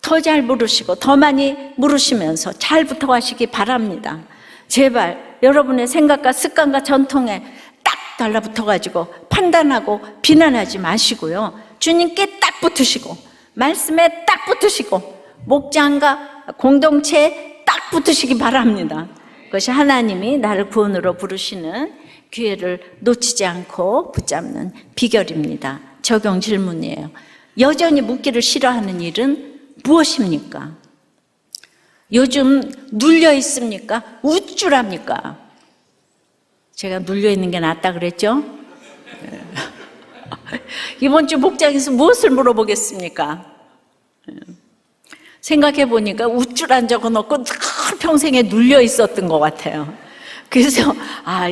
더 잘 물으시고 더 많이 물으시면서 잘 붙어가시기 바랍니다. 제발 여러분의 생각과 습관과 전통에 딱 달라붙어가지고 판단하고 비난하지 마시고요. 주님께 딱 붙으시고 말씀에 딱 붙으시고 목장과 공동체에 딱 붙으시기 바랍니다. 그것이 하나님이 나를 구원으로 부르시는 기회를 놓치지 않고 붙잡는 비결입니다. 적용 질문이에요. 여전히 묻기를 싫어하는 일은 무엇입니까? 요즘 눌려 있습니까? 우쭐합니까? 제가 눌려 있는 게 낫다 그랬죠? 이번 주 목장에서 무엇을 물어보겠습니까? 생각해 보니까 우쭐한 적은 없고 늘 평생에 눌려 있었던 것 같아요. 그래서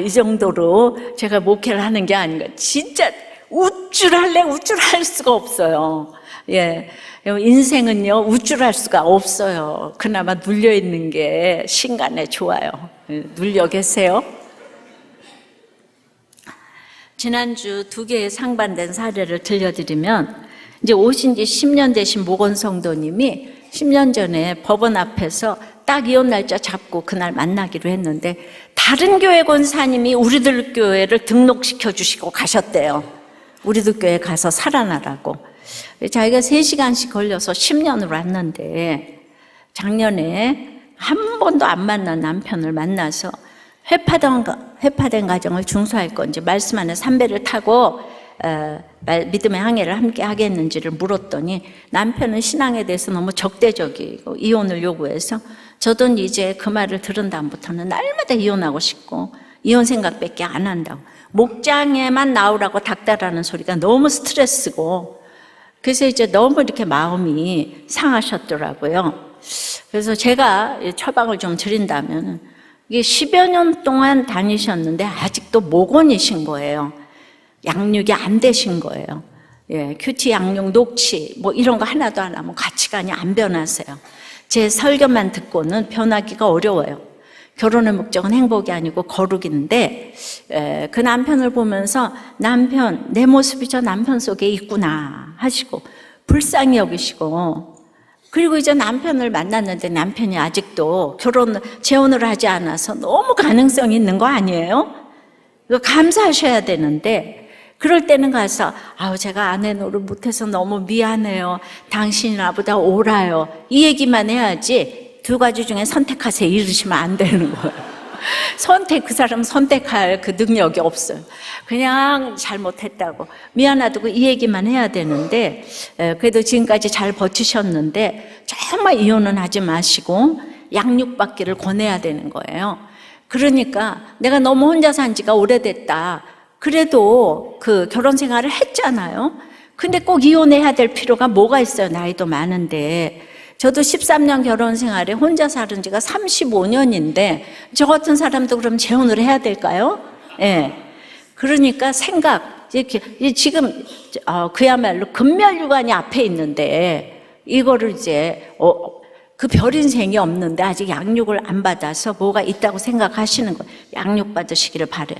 이 정도로 제가 목회를 하는 게 아닌가. 진짜 우쭐할 수가 없어요. 예, 인생은요 우쭐할 수가 없어요. 그나마 눌려 있는 게 신간에 좋아요. 눌려 계세요? 지난주 2개의 상반된 사례를 들려드리면, 이제 오신 지 10년 되신 목원 성도님이 10년 전에 법원 앞에서 딱 이혼 날짜 잡고 그날 만나기로 했는데, 다른 교회 권사님이 우리들 교회를 등록시켜 주시고 가셨대요. 우리들 교회 가서 살아나라고. 자기가 3시간씩 걸려서 10년을 왔는데, 작년에 한 번도 안 만난 남편을 만나서 회파된 가정을 중수할 건지, 말씀 안에 삼배를 타고 믿음의 항해를 함께 하겠는지를 물었더니 남편은 신앙에 대해서 너무 적대적이고 이혼을 요구해서, 저도 이제 그 말을 들은 다음부터는 날마다 이혼하고 싶고 이혼 생각밖에 안 한다고, 목장에만 나오라고 닥달하는 소리가 너무 스트레스고, 그래서 이제 너무 이렇게 마음이 상하셨더라고요. 그래서 제가 처방을 좀 드린다면, 이게 10여 년 동안 다니셨는데 아직도 목원이신 거예요. 양육이 안 되신 거예요. 예, 큐티, 양육, 녹취 뭐 이런 거 하나도 안 하면 가치관이 안 변하세요. 제 설교만 듣고는 변하기가 어려워요. 결혼의 목적은 행복이 아니고 거룩인데, 그 남편을 보면서 남편, 내 모습이 저 남편 속에 있구나 하시고 불쌍히 여기시고, 그리고 이제 남편을 만났는데 남편이 아직도 재혼을 하지 않아서 너무 가능성이 있는 거 아니에요? 이거 감사하셔야 되는데, 그럴 때는 가서 제가 아내 노릇 못해서 너무 미안해요. 당신이 나보다 옳아요. 이 얘기만 해야지 2가지 중에 선택하세요 이러시면 안 되는 거예요. 그 사람 선택할 그 능력이 없어요. 그냥 잘못했다고 미안하다고 이 얘기만 해야 되는데, 그래도 지금까지 잘 버티셨는데 정말 이혼은 하지 마시고 양육받기를 권해야 되는 거예요. 그러니까 내가 너무 혼자 산 지가 오래됐다. 그래도 그 결혼 생활을 했잖아요. 근데 꼭 이혼해야 될 필요가 뭐가 있어요? 나이도 많은데. 저도 13년 결혼 생활에 혼자 살은 지가 35년인데 저 같은 사람도 그럼 재혼을 해야 될까요? 예. 그러니까 지금 그야말로 금멸유관이 앞에 있는데, 이거를 이제 그 별 인생이 없는데 아직 양육을 안 받아서 뭐가 있다고 생각하시는 거예요. 양육 받으시기를 바래요.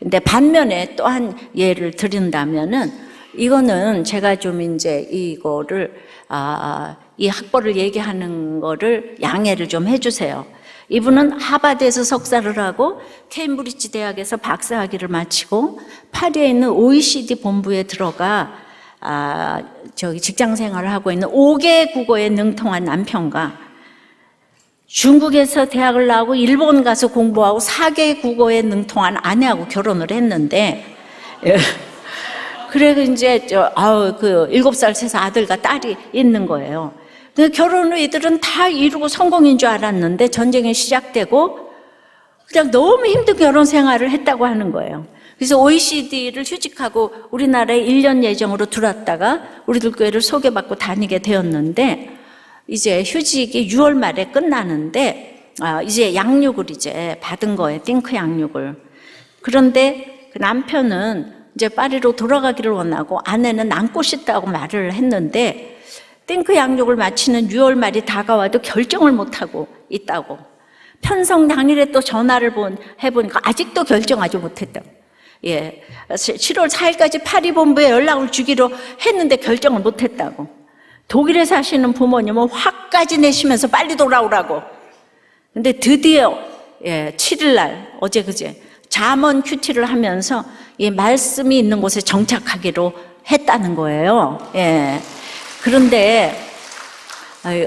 근데 반면에 또 한 예를 드린다면은, 이거는 제가 좀 이제 이거를 이 학벌을 얘기하는 거를 양해를 좀 해주세요. 이분은 하버드에서 석사를 하고 케임브리지 대학에서 박사학위를 마치고 파리에 있는 OECD 본부에 들어가 직장 생활을 하고 있는 5개 국어에 능통한 남편과, 중국에서 대학을 나오고 일본 가서 공부하고 4개 국어에 능통한 아내하고 결혼을 했는데, 그래서 이제 7살 차서 아들과 딸이 있는 거예요. 결혼 후 이들은 다 이루고 성공인 줄 알았는데 전쟁이 시작되고 그냥 너무 힘든 결혼 생활을 했다고 하는 거예요. 그래서 OECD를 휴직하고 우리나라에 1년 예정으로 들어왔다가 우리들 교회를 소개받고 다니게 되었는데, 이제 휴직이 6월 말에 끝나는데 이제 양육을 이제 받은 거예요. 띵크 양육을. 그런데 그 남편은 이제 파리로 돌아가기를 원하고 아내는 남고 싶다고 말을 했는데, 띵크 양육을 마치는 6월 말이 다가와도 결정을 못하고 있다고. 편성 당일에 또 전화를 해보니까 아직도 결정하지 못했다고. 예, 7월 4일까지 파리 본부에 연락을 주기로 했는데 결정을 못했다고. 독일에 사시는 부모님은 화까지 내시면서 빨리 돌아오라고. 근데 드디어 7일 날, 어제 그제 잠언 큐티를 하면서 이 말씀이 있는 곳에 정착하기로 했다는 거예요. 예. 그런데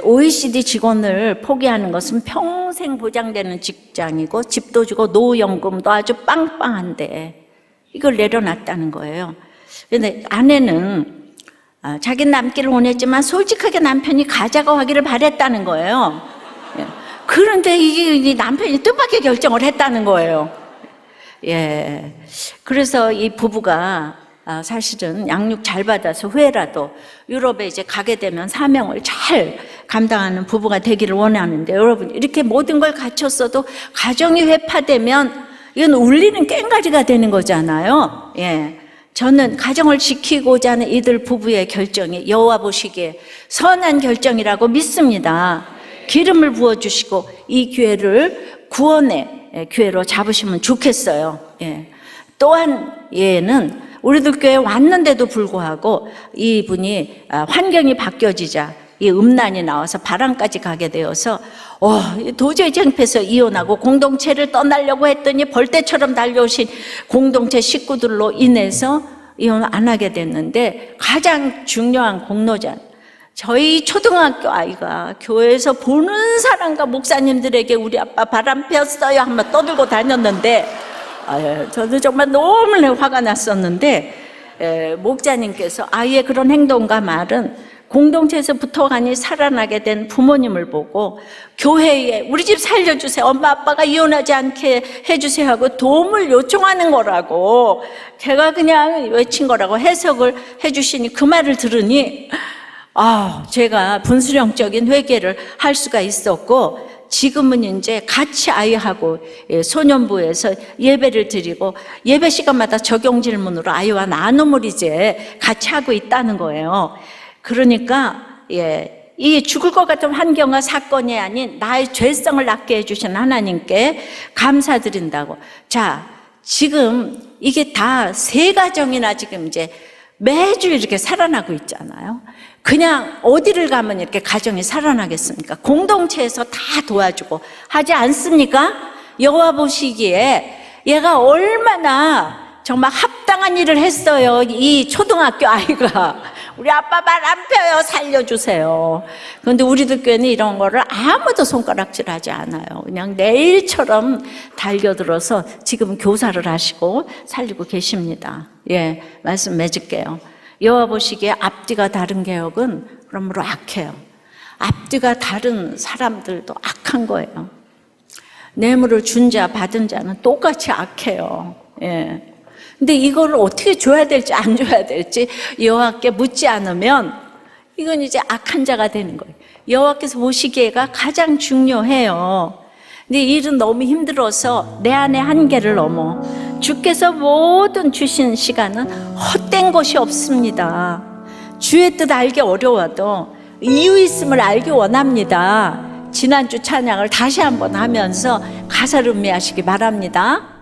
OECD 직원을 포기하는 것은 평생 보장되는 직장이고 집도 주고 노후연금도 아주 빵빵한데 이걸 내려놨다는 거예요. 그런데 아내는 자기는 남기를 원했지만 솔직하게 남편이 가자고 하기를 바랬다는 거예요. 그런데 이 남편이 뜻밖의 결정을 했다는 거예요. 예. 그래서 이 부부가 사실은 양육 잘 받아서 후회라도 유럽에 이제 가게 되면 사명을 잘 감당하는 부부가 되기를 원하는데, 여러분, 이렇게 모든 걸 갖췄어도 가정이 회파되면 이건 울리는 꽹과리가 되는 거잖아요. 예. 저는 가정을 지키고자 하는 이들 부부의 결정이 여호와 보시기에 선한 결정이라고 믿습니다. 기름을 부어주시고 이 기회를 구원의 기회로 잡으시면 좋겠어요. 예. 또한 얘는 우리들 교회에 왔는데도 불구하고 이분이 환경이 바뀌어지자 이 음란이 나와서 바람까지 가게 되어서 도저히 창피해서 이혼하고 공동체를 떠나려고 했더니 벌떼처럼 달려오신 공동체 식구들로 인해서 이혼 안 하게 됐는데, 가장 중요한 공로자, 저희 초등학교 아이가 교회에서 보는 사람과 목사님들에게 우리 아빠 바람 폈어요 한번 떠들고 다녔는데, 저도 정말 너무 화가 났었는데, 목자님께서 아이의 그런 행동과 말은 공동체에서 붙어가니 살아나게 된 부모님을 보고 교회에 우리 집 살려주세요, 엄마 아빠가 이혼하지 않게 해주세요 하고 도움을 요청하는 거라고 제가 그냥 외친 거라고 해석을 해주시니, 그 말을 들으니 제가 분수령적인 회개를 할 수가 있었고, 지금은 이제 같이 아이하고 소년부에서 예배를 드리고 예배 시간마다 적용 질문으로 아이와 나눔을 이제 같이 하고 있다는 거예요. 그러니까 이 죽을 것 같은 환경과 사건이 아닌 나의 죄성을 낫게 해주신 하나님께 감사드린다고. 자, 지금 이게 다 세 가정이나 지금 이제 매주 이렇게 살아나고 있잖아요. 그냥 어디를 가면 이렇게 가정이 살아나겠습니까? 공동체에서 다 도와주고 하지 않습니까? 여호와 보시기에 얘가 얼마나 정말 합당한 일을 했어요. 이 초등학교 아이가 우리 아빠 말 안 펴요, 살려주세요. 그런데 우리들 교회는 이런 거를 아무도 손가락질하지 않아요. 그냥 내일처럼 달겨들어서 지금 교사를 하시고 살리고 계십니다. 예, 말씀 맺을게요. 여호와 보시기에 앞뒤가 다른 개혁은 그러므로 악해요. 앞뒤가 다른 사람들도 악한 거예요. 뇌물을 준 자 받은 자는 똑같이 악해요. 예. 근데 이걸 어떻게 줘야 될지 안 줘야 될지 여호와께 묻지 않으면 이건 이제 악한 자가 되는 거예요. 여호와께서 보시기에가 가장 중요해요. 근데 일은 너무 힘들어서 내 안의 한계를 넘어 주께서 모든 주신 시간은 헛된 것이 없습니다. 주의 뜻 알기 어려워도 이유 있음을 알기 원합니다. 지난주 찬양을 다시 한번 하면서 가사를 음미하시기 바랍니다.